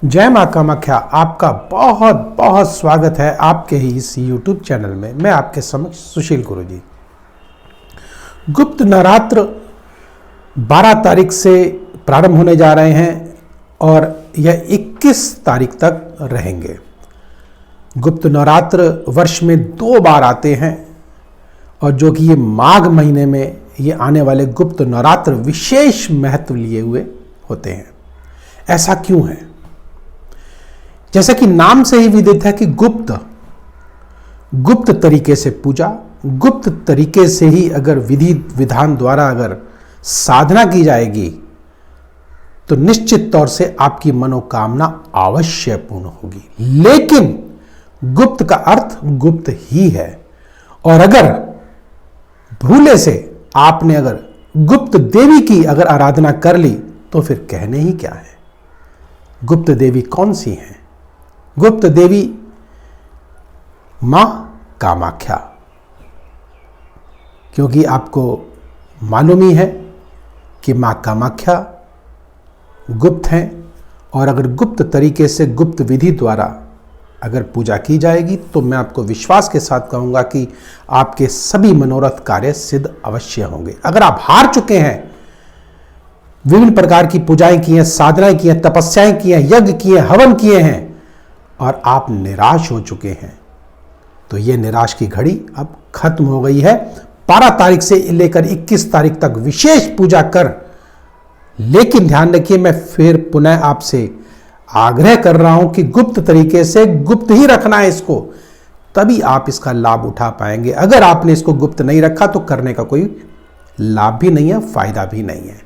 जय माँ कामाख्या। आपका बहुत बहुत स्वागत है आपके ही इस YouTube चैनल में। मैं आपके समक्ष सुशील गुरु जी। गुप्त नवरात्र 12 तारीख से प्रारंभ होने जा रहे हैं और यह 21 तारीख तक रहेंगे। गुप्त नवरात्र वर्ष में 2 बार आते हैं और जो कि ये माघ महीने में ये आने वाले गुप्त नवरात्र विशेष महत्व लिए हुए होते हैं। ऐसा क्यों है? जैसा कि नाम से ही विदित है कि गुप्त तरीके से पूजा, गुप्त तरीके से ही अगर विधि विधान द्वारा अगर साधना की जाएगी तो निश्चित तौर से आपकी मनोकामना अवश्य पूर्ण होगी। लेकिन गुप्त का अर्थ गुप्त ही है और अगर भूले से आपने अगर गुप्त देवी की अगर आराधना कर ली तो फिर कहने ही क्या है। गुप्त देवी कौन सी है? गुप्त देवी मां कामाख्या, क्योंकि आपको मालूम ही है कि मां कामाख्या गुप्त हैं और अगर गुप्त तरीके से गुप्त विधि द्वारा अगर पूजा की जाएगी तो मैं आपको विश्वास के साथ कहूंगा कि आपके सभी मनोरथ कार्य सिद्ध अवश्य होंगे। अगर आप हार चुके हैं, विभिन्न प्रकार की पूजाएं की हैं, साधनाएं की हैं, तपस्याएं की हैं, यज्ञ किए, हवन किए हैं और आप निराश हो चुके हैं तो यह निराश की घड़ी अब खत्म हो गई है। 12 तारीख से लेकर 21 तारीख तक विशेष पूजा कर, लेकिन ध्यान रखिए, मैं फिर पुनः आपसे आग्रह कर रहा हूं कि गुप्त तरीके से गुप्त ही रखना है इसको, तभी आप इसका लाभ उठा पाएंगे। अगर आपने इसको गुप्त नहीं रखा तो करने का कोई लाभ भी नहीं है, फायदा भी नहीं है।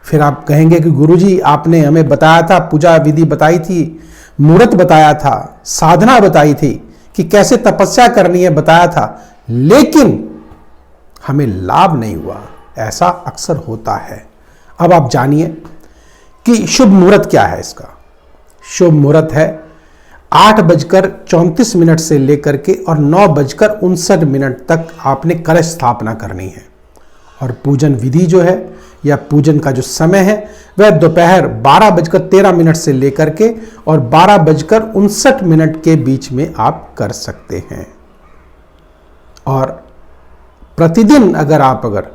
फिर आप कहेंगे कि गुरुजी आपने हमें बताया था, पूजा विधि बताई थी, मुहूर्त बताया था, साधना बताई थी कि कैसे तपस्या करनी है बताया था, लेकिन हमें लाभ नहीं हुआ। ऐसा अक्सर होता है। अब आप जानिए कि शुभ मुहूर्त क्या है। इसका शुभ मुहूर्त है 8:34 से लेकर के और 9:59 तक आपने कलश स्थापना करनी है और पूजन विधि जो है या पूजन का जो समय है वह दोपहर 12:13 से लेकर के और 12:59 के बीच में आप कर सकते हैं। और प्रतिदिन अगर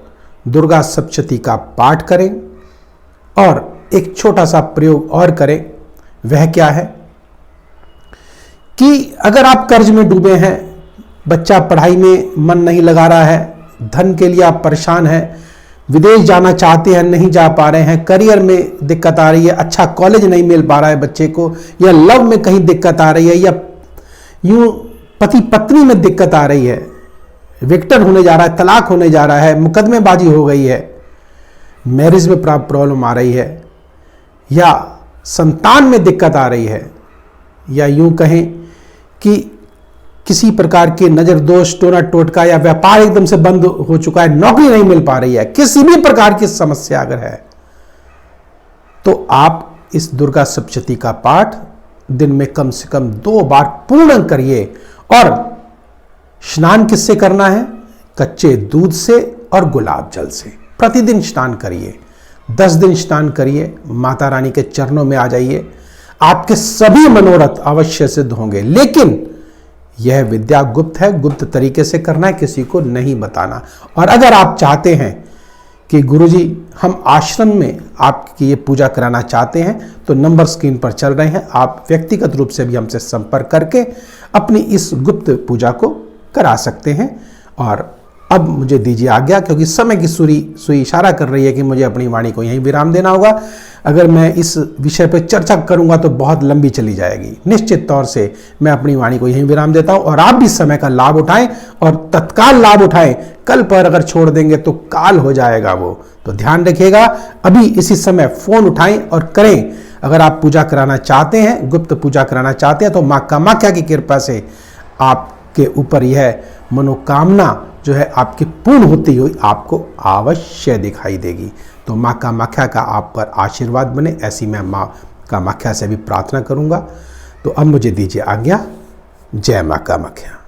दुर्गा सप्तशती का पाठ करें और एक छोटा सा प्रयोग और करें, वह क्या है कि अगर आप कर्ज में डूबे हैं, बच्चा पढ़ाई में मन नहीं लगा रहा है, धन के लिए आप परेशान हैं, विदेश जाना चाहते हैं नहीं जा पा रहे हैं, करियर में दिक्कत आ रही है, अच्छा कॉलेज नहीं मिल पा रहा है बच्चे को, या लव में कहीं दिक्कत आ रही है, या यूं पति पत्नी में दिक्कत आ रही है, विक्टर होने जा रहा है, तलाक होने जा रहा है, मुकदमेबाजी हो गई है, मैरिज में प्रॉब्लम आ रही है, या संतान में दिक्कत आ रही है, या यूं कहें कि किसी प्रकार के नजर दोष, टोना टोटका या व्यापार एकदम से बंद हो चुका है, नौकरी नहीं मिल पा रही है, किसी भी प्रकार की समस्या अगर है तो आप इस दुर्गा सप्तशती का पाठ दिन में कम से कम 2 बार पूर्ण करिए। और स्नान किससे करना है? कच्चे दूध से और गुलाब जल से प्रतिदिन स्नान करिए। 10 दिन स्नान करिए, माता रानी के चरणों में आ जाइए, आपके सभी मनोरथ अवश्य सिद्ध होंगे। लेकिन यह विद्या गुप्त है, गुप्त तरीके से करना है, किसी को नहीं बताना। और अगर आप चाहते हैं कि गुरुजी हम आश्रम में आपकी ये पूजा कराना चाहते हैं तो नंबर स्क्रीन पर चल रहे हैं, आप व्यक्तिगत रूप से भी हमसे संपर्क करके अपनी इस गुप्त पूजा को करा सकते हैं। और अब मुझे दीजिए आज्ञा, क्योंकि समय की सुई इशारा कर रही है कि मुझे अपनी वाणी को यहीं विराम देना होगा। अगर मैं इस विषय पर चर्चा करूंगा तो बहुत लंबी चली जाएगी। निश्चित तौर से मैं अपनी वाणी को यहीं विराम देता हूं और आप भी समय का लाभ उठाएं और तत्काल लाभ उठाएं। कल पर अगर छोड़ देंगे तो काल हो जाएगा वो, तो ध्यान रखिएगा। अभी इसी समय फोन उठाएं और करें। अगर आप पूजा कराना चाहते हैं, गुप्त पूजा कराना चाहते हैं तो मां कामाख्या की कृपा से आपके ऊपर यह मनोकामना जो है आपकी पूर्ण होती हुई आपको अवश्य दिखाई देगी। तो मां कामाख्या का आप पर आशीर्वाद बने, ऐसी मैं मां कामाख्या से भी प्रार्थना करूंगा। तो अब मुझे दीजिए आज्ञा। जय मां कामाख्या।